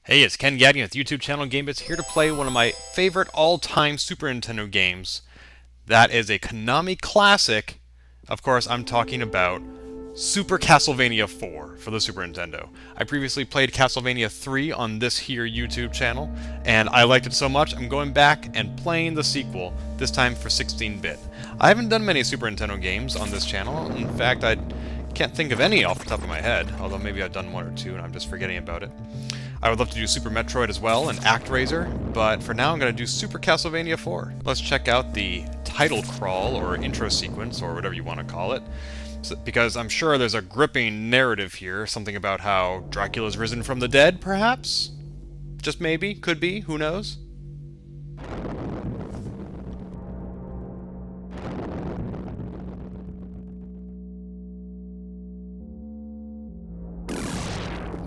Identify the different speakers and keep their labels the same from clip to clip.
Speaker 1: Hey, it's Ken Gagne with YouTube channel Gamebits here to play one of my favorite all-time Super Nintendo games. That is a Konami classic. Of course, I'm talking about Super Castlevania 4 for the Super Nintendo. I previously played Castlevania 3 on this here YouTube channel, and I liked it so much I'm going back and playing the sequel, this time for 16-bit. I haven't done many Super Nintendo games on this channel. In fact, I can't think of any off the top of my head, although maybe I've done one or two and I'm just forgetting about it. I would love to do Super Metroid as well, and ActRaiser, but for now I'm going to do Super Castlevania 4. Let's check out the title crawl, or intro sequence, or whatever you want to call it, because I'm sure there's a gripping narrative here, something about how Dracula's risen from the dead, perhaps? Just maybe, could be, who knows?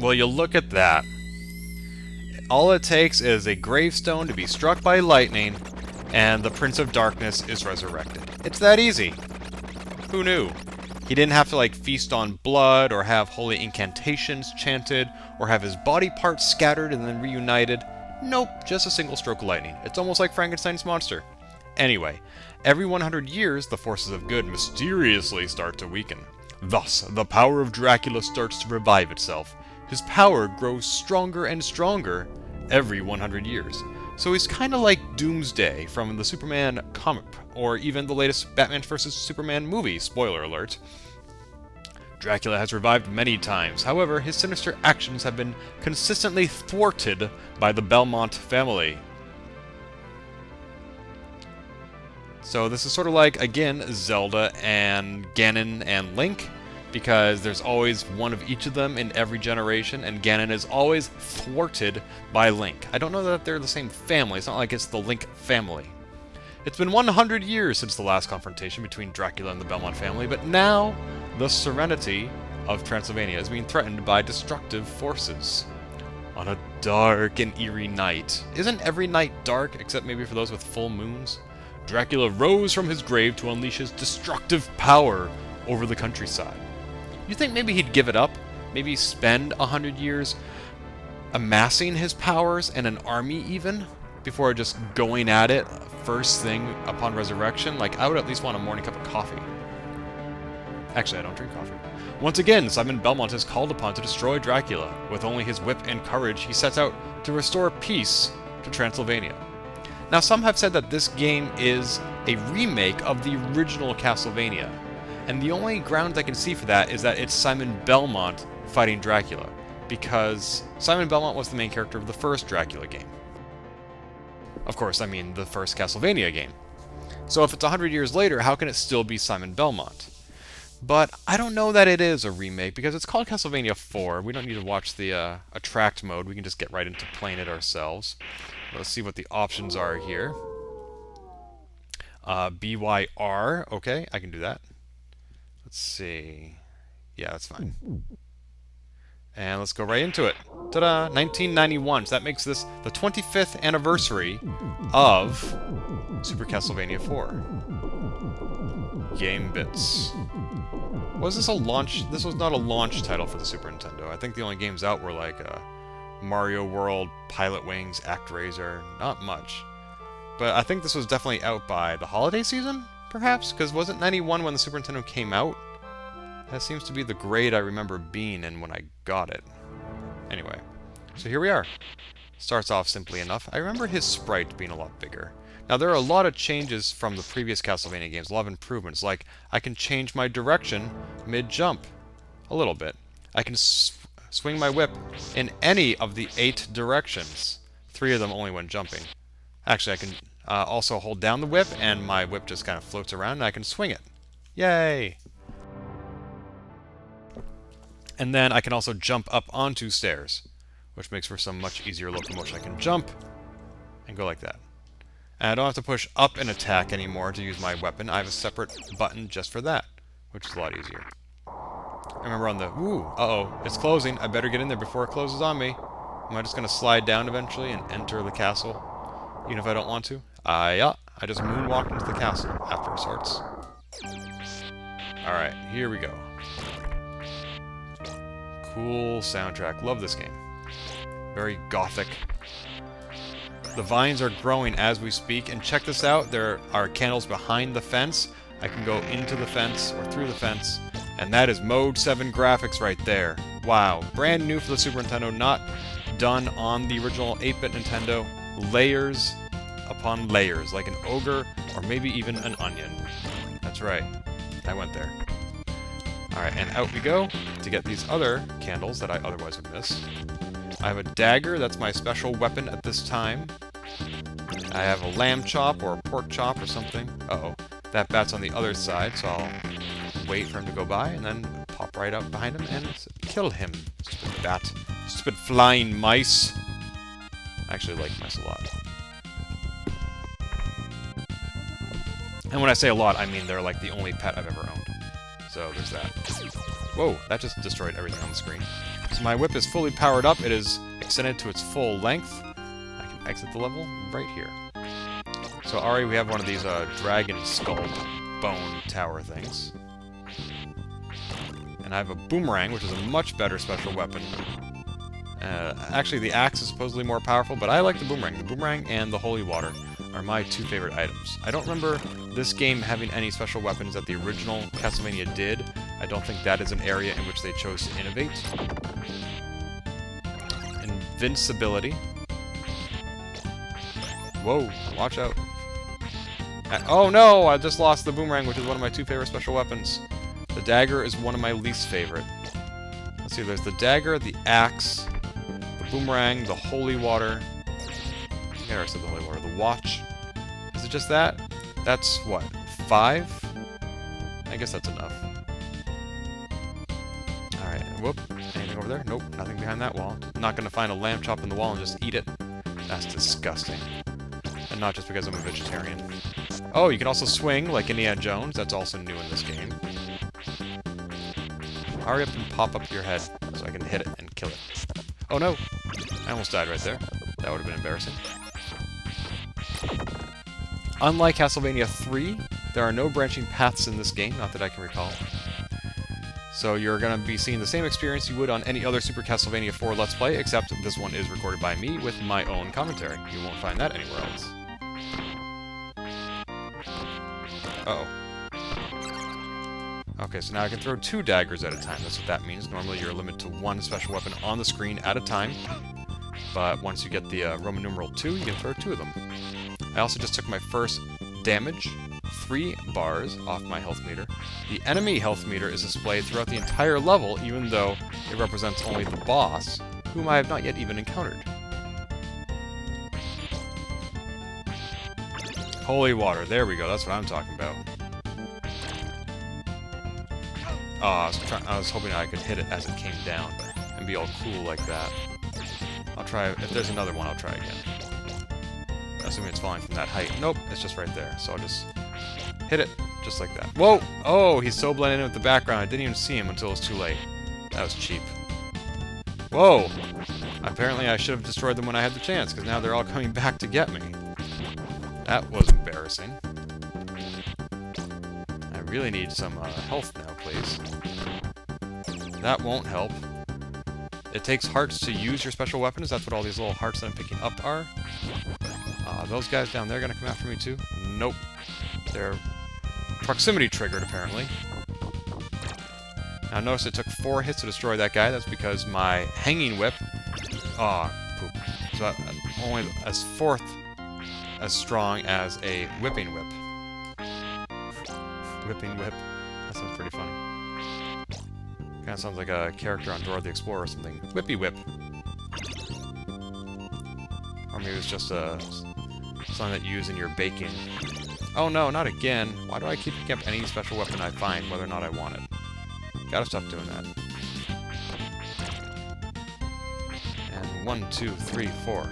Speaker 1: Well, you look at that. All it takes is a gravestone to be struck by lightning, and the Prince of Darkness is resurrected. It's that easy. Who knew? He didn't have to, like, feast on blood, or have holy incantations chanted, or have his body parts scattered and then reunited. Nope, just a single stroke of lightning. It's almost like Frankenstein's monster. Anyway, every 100 years, the forces of good mysteriously start to weaken. Thus, the power of Dracula starts to revive itself. His power grows stronger and stronger every 100 years. So he's kind of like Doomsday from the Superman comic, or even the latest Batman vs. Superman movie, spoiler alert. Dracula has revived many times, however, his sinister actions have been consistently thwarted by the Belmont family. So this is sort of like, again, Zelda and Ganon and Link, because there's always one of each of them in every generation, and Ganon is always thwarted by Link. I don't know that they're the same family. It's not like it's the Link family. It's been 100 years since the last confrontation between Dracula and the Belmont family, but now the serenity of Transylvania is being threatened by destructive forces. On a dark and eerie night, isn't every night dark except maybe for those with full moons? Dracula rose from his grave to unleash his destructive power over the countryside. You think maybe he'd give it up? Maybe spend 100 years amassing his powers and an army even? Before just going at it first thing upon resurrection? Like, I would at least want a morning cup of coffee. Actually, I don't drink coffee. Once again, Simon Belmont is called upon to destroy Dracula. With only his whip and courage, he sets out to restore peace to Transylvania. Now, some have said that this game is a remake of the original Castlevania. And the only ground I can see for that is that it's Simon Belmont fighting Dracula, because Simon Belmont was the main character of the first Dracula game. Of course, I mean the first Castlevania game. So if it's 100 years later, how can it still be Simon Belmont? But I don't know that it is a remake, because it's called Castlevania 4. We don't need to watch the attract mode. We can just get right into playing it ourselves. Let's see what the options are here. BYR. Okay, I can do that. Let's see. Yeah, that's fine. And let's go right into it. Ta-da! 1991. So that makes this the 25th anniversary of Super Castlevania 4. Gamebits. Was this a launch? This was not a launch title for the Super Nintendo. I think the only games out were like Mario World, Pilot Wings, ActRaiser. Not much. But I think this was definitely out by the holiday season? Perhaps? Because wasn't 91 when the Super Nintendo came out? That seems to be the grade I remember being in when I got it. Anyway, so here we are. Starts off simply enough. I remember his sprite being a lot bigger. Now, there are a lot of changes from the previous Castlevania games, a lot of improvements, like I can change my direction mid-jump. A little bit. I can swing my whip in any of the 8 directions. 3 of them only when jumping. Actually, I can also hold down the whip, and my whip just kind of floats around, and I can swing it. Yay! And then I can also jump up onto stairs, which makes for some much easier locomotion. I can jump and go like that. And I don't have to push up and attack anymore to use my weapon. I have a separate button just for that, which is a lot easier. I remember on the... Ooh, uh-oh, it's closing. I better get in there before it closes on me. Am I just going to slide down eventually and enter the castle? Even if I don't want to? Yeah, I just moonwalked into the castle after it starts. Alright, here we go. Cool soundtrack. Love this game. Very gothic. The vines are growing as we speak, and check this out, there are candles behind the fence. I can go into the fence or through the fence, and that is Mode 7 graphics right there. Wow, brand new for the Super Nintendo, not done on the original 8-bit Nintendo. Layers upon layers, like an ogre or maybe even an onion. That's right, I went there. Alright, and out we go to get these other candles that I otherwise would miss. I have a dagger, that's my special weapon at this time. I have a lamb chop or a pork chop or something. Uh-oh. That bat's on the other side, so I'll wait for him to go by and then pop right up behind him and kill him. Stupid bat. Stupid flying mice. I actually like mice a lot. And when I say a lot, I mean they're like the only pet I've ever owned. So there's that. Whoa, that just destroyed everything on the screen. So my whip is fully powered up. It is extended to its full length. I can exit the level right here. So already we have one of these dragon skull bone tower things. And I have a boomerang, which is a much better special weapon. Actually, the axe is supposedly more powerful, but I like the boomerang. The boomerang and the holy water are my two favorite items. I don't remember this game having any special weapons that the original Castlevania did. I don't think that is an area in which they chose to innovate. Invincibility. Whoa, watch out. Oh no, I just lost the boomerang, which is one of my two favorite special weapons. The dagger is one of my least favorite. Let's see, there's the dagger, the axe, the boomerang, the holy water. I already said the holy water. The watch. Is it just that? That's what? 5? I guess that's enough. Alright, whoop. Anything over there? Nope, nothing behind that wall. Not gonna find a lamb chop in the wall and just eat it. That's disgusting. And not just because I'm a vegetarian. Oh, you can also swing like Indiana Jones. That's also new in this game. Hurry up and pop up your head so I can hit it and kill it. Oh no! I almost died right there. That would have been embarrassing. Unlike Castlevania 3, there are no branching paths in this game, not that I can recall. So you're going to be seeing the same experience you would on any other Super Castlevania 4 Let's Play, except this one is recorded by me with my own commentary. You won't find that anywhere else. Uh-oh. Okay, so now I can throw 2 daggers at a time. That's what that means. Normally you're limited to 1 special weapon on the screen at a time. But once you get the Roman numeral 2, you can throw 2 of them. I also just took my first damage, 3 bars off my health meter. The enemy health meter is displayed throughout the entire level, even though it represents only the boss, whom I have not yet even encountered. Holy water, there we go, that's what I'm talking about. Oh, I was hoping I could hit it as it came down and be all cool like that. I'll try, if there's another one, I'll try again. Assuming it's falling from that height. Nope, it's just right there. So I'll just hit it, just like that. Whoa! Oh, he's so blended in with the background, I didn't even see him until it was too late. That was cheap. Whoa! Apparently I should have destroyed them when I had the chance, because now they're all coming back to get me. That was embarrassing. I really need some health now, please. That won't help. It takes hearts to use your special weapons. That's what all these little hearts that I'm picking up are. Those guys down there are going to come after me too? Nope. They're proximity triggered, apparently. Now notice it took 4 hits to destroy that guy. That's because my hanging whip... Aw, poop. So only as 4th as strong as a whipping whip. Whipping whip. That sounds pretty funny. Kind of sounds like a character on Dora the Explorer or something. Whippy whip. Or maybe it's just something that you use in your baking. Oh no, not again. Why do I keep picking up any special weapon I find, whether or not I want it? Gotta stop doing that. And 1, 2, 3, 4.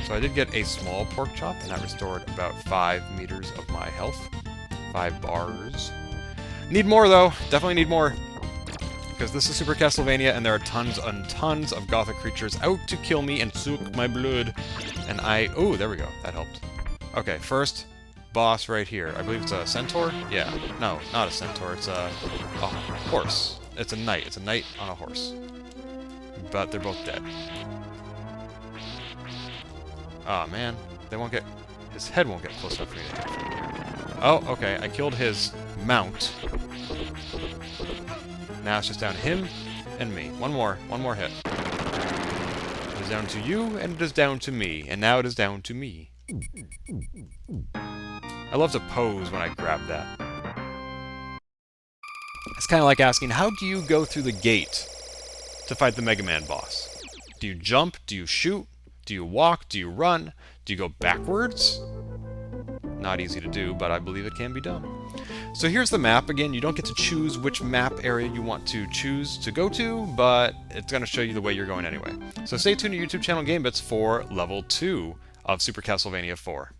Speaker 1: So I did get a small pork chop, and that restored about 5 meters of my health. 5 bars. Need more, though. Definitely need more. Because this is Super Castlevania, and there are tons and tons of gothic creatures out to kill me and suck my blood. And oh, there we go. That helped. Okay, first boss right here. I believe it's a centaur? Yeah. No, not a centaur. It's a horse. It's a knight. It's a knight on a horse. but they're both dead. Oh man, they won't get... His head won't get close enough for me to hit from here. Oh, okay, I killed his mount. Now it's just down to him and me. One more hit. It is down to you, and it is down to me, and now it is down to me. I love to pose when I grab that. It's kind of like asking, how do you go through the gate to fight the Mega Man boss? Do you jump? Do you shoot? Do you walk? Do you run? Do you go backwards? Not easy to do, but I believe it can be done. So here's the map. Again, you don't get to choose which map area you want to choose to go to, but it's going to show you the way you're going anyway. So stay tuned to YouTube channel Gamebits for Level 2 of Super Castlevania 4.